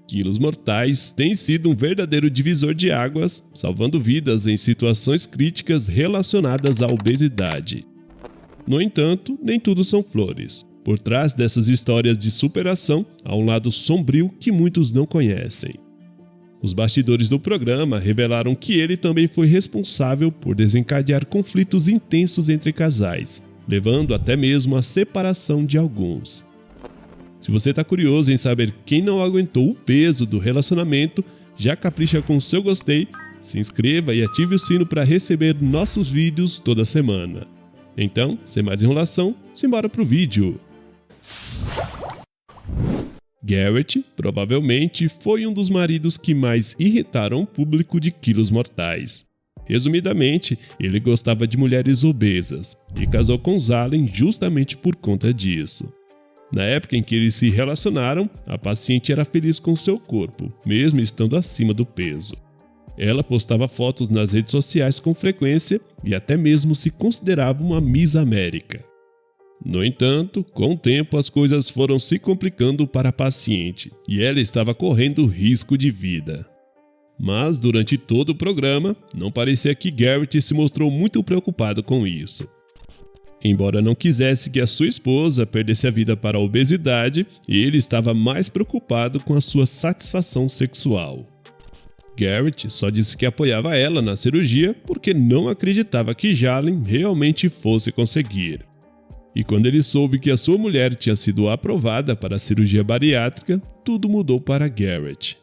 Quilos Mortais tem sido um verdadeiro divisor de águas, salvando vidas em situações críticas relacionadas à obesidade. No entanto, nem tudo são flores. Por trás dessas histórias de superação, há um lado sombrio que muitos não conhecem. Os bastidores do programa revelaram que ele também foi responsável por desencadear conflitos intensos entre casais, levando até mesmo à separação de alguns. Se você está curioso em saber quem não aguentou o peso do relacionamento, já capricha com o seu gostei, se inscreva e ative o sino para receber nossos vídeos toda semana. Então, sem mais enrolação, simbora pro vídeo. Garrett provavelmente foi um dos maridos que mais irritaram o público de Quilos Mortais. Resumidamente, ele gostava de mulheres obesas e casou com Zalen justamente por conta disso. Na época em que eles se relacionaram, a paciente era feliz com seu corpo, mesmo estando acima do peso. Ela postava fotos nas redes sociais com frequência e até mesmo se considerava uma Miss América. No entanto, com o tempo as coisas foram se complicando para a paciente e ela estava correndo risco de vida. Mas durante todo o programa, não parecia que Garrett se mostrou muito preocupado com isso. Embora não quisesse que a sua esposa perdesse a vida para a obesidade, ele estava mais preocupado com a sua satisfação sexual. Garrett só disse que apoiava ela na cirurgia porque não acreditava que Zalen realmente fosse conseguir. E quando ele soube que a sua mulher tinha sido aprovada para a cirurgia bariátrica, tudo mudou para Garrett.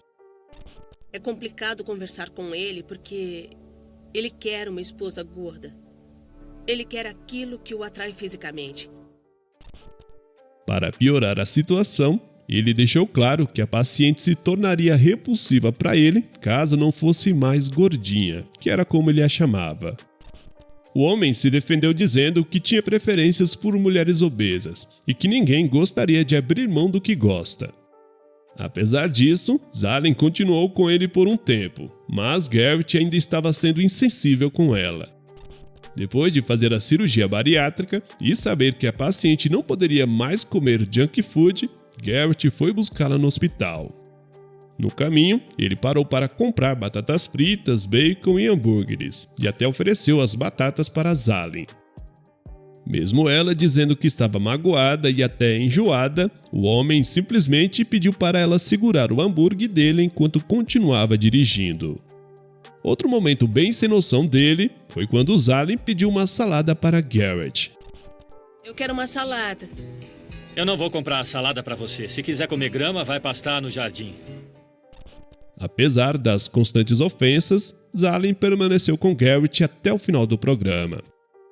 É complicado conversar com ele porque ele quer uma esposa gorda. Ele quer aquilo que o atrai fisicamente. Para piorar a situação, ele deixou claro que a paciente se tornaria repulsiva para ele caso não fosse mais gordinha, que era como ele a chamava. O homem se defendeu dizendo que tinha preferências por mulheres obesas e que ninguém gostaria de abrir mão do que gosta. Apesar disso, Zalen continuou com ele por um tempo, mas Garrett ainda estava sendo insensível com ela. Depois de fazer a cirurgia bariátrica e saber que a paciente não poderia mais comer junk food, Garrett foi buscá-la no hospital. No caminho, ele parou para comprar batatas fritas, bacon e hambúrgueres, e até ofereceu as batatas para Zalen. Mesmo ela dizendo que estava magoada e até enjoada, o homem simplesmente pediu para ela segurar o hambúrguer dele enquanto continuava dirigindo. Outro momento bem sem noção dele foi quando Zalen pediu uma salada para Garrett. Eu quero uma salada. Eu não vou comprar a salada para você. Se quiser comer grama, vai pastar no jardim. Apesar das constantes ofensas, Zalen permaneceu com Garrett até o final do programa.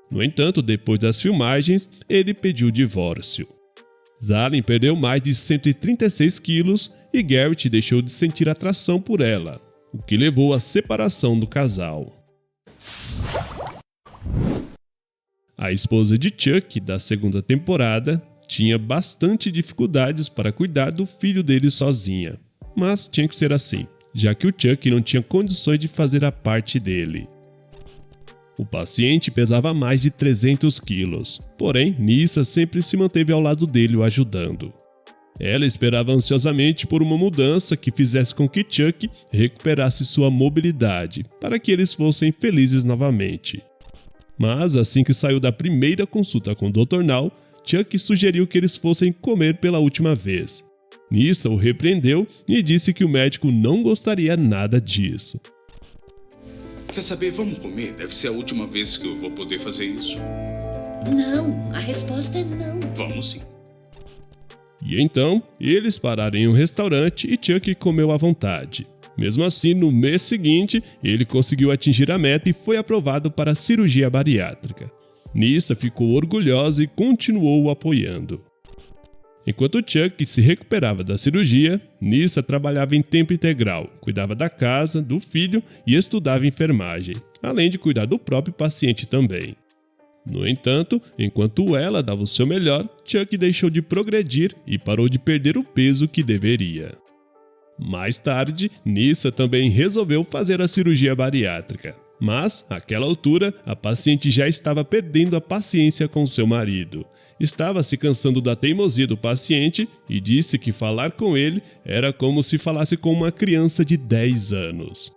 No entanto, depois das filmagens, ele pediu o divórcio. Zalen perdeu mais de 136 quilos e Garrett deixou de sentir atração por ela, o que levou à separação do casal. A esposa de Chuck, da segunda temporada, tinha bastante dificuldades para cuidar do filho dele sozinha, mas tinha que ser assim, já que o Chuck não tinha condições de fazer a parte dele. O paciente pesava mais de 300 quilos, porém Nyssa sempre se manteve ao lado dele o ajudando. Ela esperava ansiosamente por uma mudança que fizesse com que Chuck recuperasse sua mobilidade, para que eles fossem felizes novamente. Mas assim que saiu da primeira consulta com o Dr. Now, Chuck sugeriu que eles fossem comer pela última vez. Nyssa o repreendeu e disse que o médico não gostaria nada disso. Quer saber, vamos comer? Deve ser a última vez que eu vou poder fazer isso. Não, a resposta é não. Vamos sim. E então, eles pararam em um restaurante e Chuck comeu à vontade. Mesmo assim, no mês seguinte, ele conseguiu atingir a meta e foi aprovado para a cirurgia bariátrica. Nyssa ficou orgulhosa e continuou o apoiando. Enquanto Chuck se recuperava da cirurgia, Nyssa trabalhava em tempo integral, cuidava da casa, do filho e estudava enfermagem, além de cuidar do próprio paciente também. No entanto, enquanto ela dava o seu melhor, Chuck deixou de progredir e parou de perder o peso que deveria. Mais tarde, Nyssa também resolveu fazer a cirurgia bariátrica, mas, àquela altura, a paciente já estava perdendo a paciência com seu marido. estava se cansando da teimosia do paciente e disse que falar com ele era como se falasse com uma criança de 10 anos.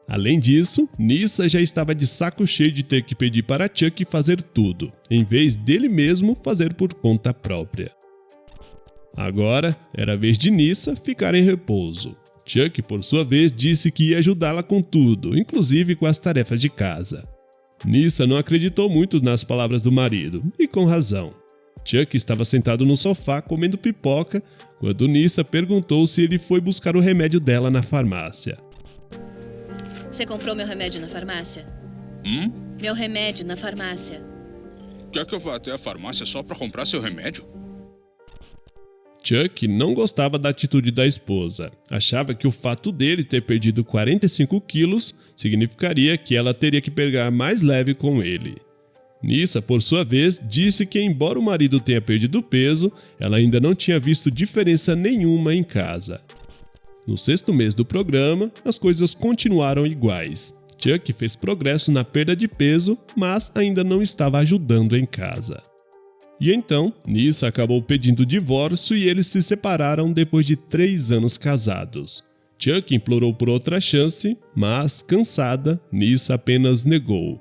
Além disso, Nyssa já estava de saco cheio de ter que pedir para Chuck fazer tudo, em vez dele mesmo fazer por conta própria. Agora, era a vez de Nyssa ficar em repouso. Chuck, por sua vez, disse que ia ajudá-la com tudo, inclusive com as tarefas de casa. Nyssa não acreditou muito nas palavras do marido, e com razão. Chuck estava sentado no sofá comendo pipoca, quando Nyssa perguntou se ele foi buscar o remédio dela na farmácia. Você comprou meu remédio na farmácia? Meu remédio na farmácia. Quer que eu vá até a farmácia só para comprar seu remédio? Chuck não gostava da atitude da esposa. Achava que o fato dele ter perdido 45 quilos significaria que ela teria que pegar mais leve com ele. Nyssa, por sua vez, disse que embora o marido tenha perdido peso, ela ainda não tinha visto diferença nenhuma em casa. No 6º mês do programa, as coisas continuaram iguais. Chuck fez progresso na perda de peso, mas ainda não estava ajudando em casa. E então, Nyssa acabou pedindo divórcio e eles se separaram depois de 3 anos casados. Chuck implorou por outra chance, mas, cansada, Nyssa apenas negou.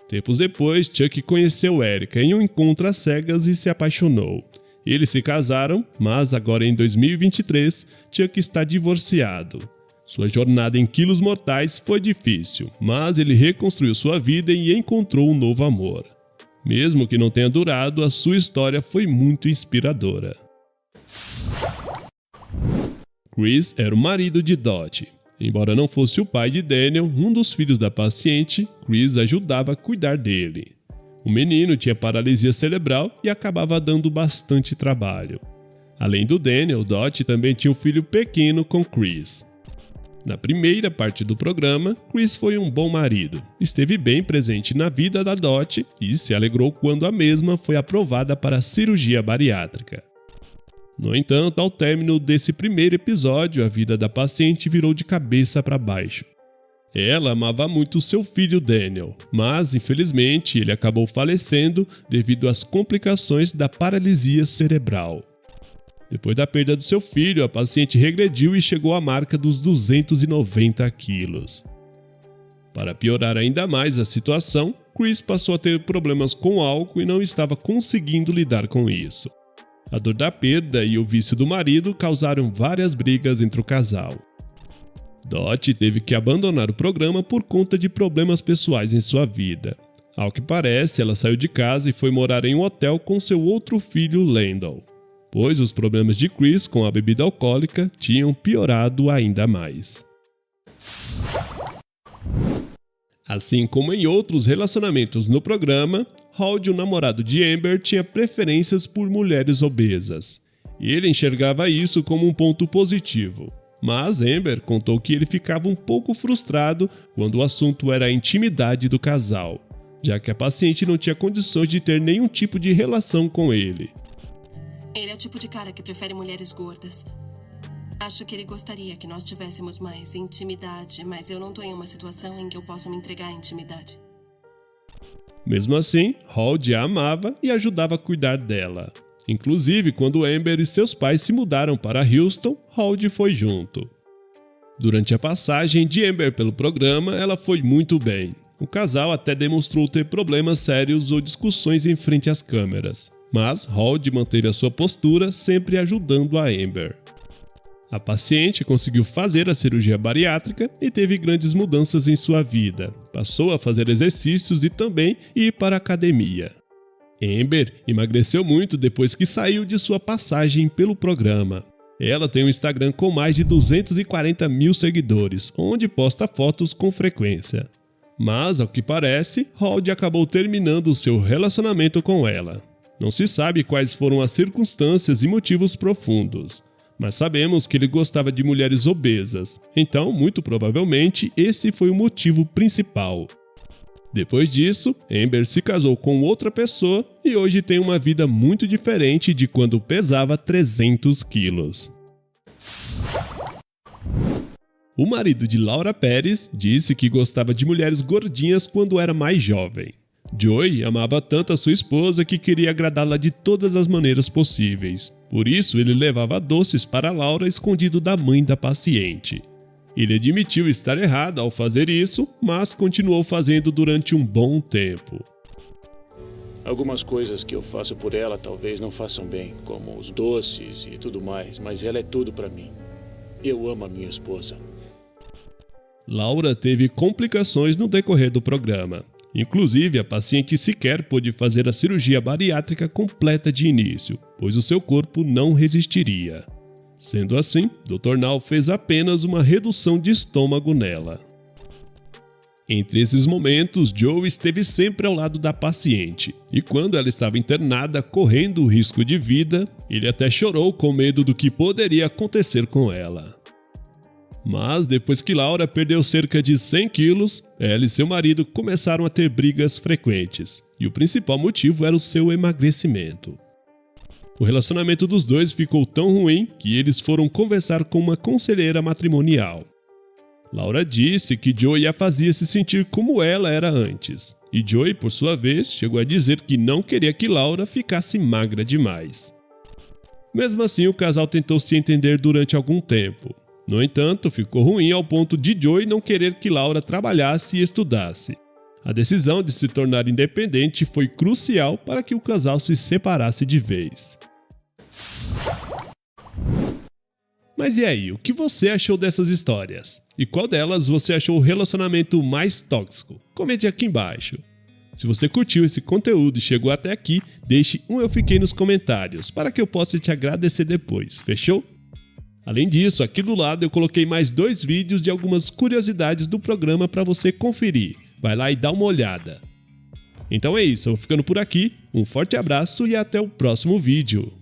Tempos depois, Chuck conheceu Erica em um encontro às cegas e se apaixonou. Eles se casaram, mas agora em 2023, Chuck está divorciado. Sua jornada em quilos mortais foi difícil, mas ele reconstruiu sua vida e encontrou um novo amor. Mesmo que não tenha durado, a sua história foi muito inspiradora. Chris era o marido de Dot. Embora não fosse o pai de Daniel, um dos filhos da paciente, Chris ajudava a cuidar dele. O menino tinha paralisia cerebral e acabava dando bastante trabalho. Além do Daniel, Dot também tinha um filho pequeno com Chris. Na primeira parte do programa, Chris foi um bom marido, esteve bem presente na vida da Dot e se alegrou quando a mesma foi aprovada para a cirurgia bariátrica. No entanto, ao término desse primeiro episódio, a vida da paciente virou de cabeça para baixo. Ela amava muito seu filho Daniel, mas infelizmente ele acabou falecendo devido às complicações da paralisia cerebral. Depois da perda do seu filho, a paciente regrediu e chegou à marca dos 290 quilos. Para piorar ainda mais a situação, Chris passou a ter problemas com álcool e não estava conseguindo lidar com isso. A dor da perda e o vício do marido causaram várias brigas entre o casal. Dot teve que abandonar o programa por conta de problemas pessoais em sua vida. Ao que parece, ela saiu de casa e foi morar em um hotel com seu outro filho, Landon, pois os problemas de Chris com a bebida alcoólica tinham piorado ainda mais. Assim como em outros relacionamentos no programa, Howdy, o namorado de Amber, tinha preferências por mulheres obesas. Ele enxergava isso como um ponto positivo. Mas Amber contou que ele ficava um pouco frustrado quando o assunto era a intimidade do casal, já que a paciente não tinha condições de ter nenhum tipo de relação com ele. Ele é o tipo de cara que prefere mulheres gordas. Acho que ele gostaria que nós tivéssemos mais intimidade, mas eu não tô em uma situação em que eu possa me entregar à intimidade. Mesmo assim, Howdy a amava e ajudava a cuidar dela. Inclusive, quando Amber e seus pais se mudaram para Houston, Howdy foi junto. Durante a passagem de Amber pelo programa, ela foi muito bem. O casal até demonstrou ter problemas sérios ou discussões em frente às câmeras, mas Howdy manteve a sua postura, sempre ajudando a Amber. A paciente conseguiu fazer a cirurgia bariátrica e teve grandes mudanças em sua vida. Passou a fazer exercícios e também ir para a academia. Amber emagreceu muito depois que saiu de sua passagem pelo programa. Ela tem um Instagram com mais de 240 mil seguidores, onde posta fotos com frequência. Mas, ao que parece, Howdy acabou terminando o seu relacionamento com ela. Não se sabe quais foram as circunstâncias e motivos profundos, mas sabemos que ele gostava de mulheres obesas, então, muito provavelmente, esse foi o motivo principal. Depois disso, Amber se casou com outra pessoa e hoje tem uma vida muito diferente de quando pesava 300 quilos. O marido de Laura Pérez disse que gostava de mulheres gordinhas quando era mais jovem. Joey amava tanto a sua esposa que queria agradá-la de todas as maneiras possíveis. Por isso, ele levava doces para Laura escondido da mãe da paciente. Ele admitiu estar errado ao fazer isso, mas continuou fazendo durante um bom tempo. Algumas coisas que eu faço por ela talvez não façam bem, como os doces e tudo mais, mas ela é tudo para mim. Eu amo a minha esposa. Laura teve complicações no decorrer do programa. Inclusive, a paciente sequer pôde fazer a cirurgia bariátrica completa de início, pois o seu corpo não resistiria. Sendo assim, Dr. Now fez apenas uma redução de estômago nela. Entre esses momentos, Joe esteve sempre ao lado da paciente, e quando ela estava internada correndo o risco de vida, ele até chorou com medo do que poderia acontecer com ela. Mas depois que Laura perdeu cerca de 100 quilos, ela e seu marido começaram a ter brigas frequentes, e o principal motivo era o seu emagrecimento. O relacionamento dos dois ficou tão ruim que eles foram conversar com uma conselheira matrimonial. Laura disse que Joey a fazia se sentir como ela era antes, e Joey, por sua vez, chegou a dizer que não queria que Laura ficasse magra demais. Mesmo assim, o casal tentou se entender durante algum tempo. No entanto, ficou ruim ao ponto de Joey não querer que Laura trabalhasse e estudasse. A decisão de se tornar independente foi crucial para que o casal se separasse de vez. Mas e aí, o que você achou dessas histórias? E qual delas você achou o relacionamento mais tóxico? Comente aqui embaixo. Se você curtiu esse conteúdo e chegou até aqui, deixe um eu fiquei nos comentários para que eu possa te agradecer depois, fechou? Além disso, aqui do lado eu coloquei mais 2 vídeos de algumas curiosidades do programa para você conferir. Vai lá e dá uma olhada. Então é isso, eu vou ficando por aqui, um forte abraço e até o próximo vídeo.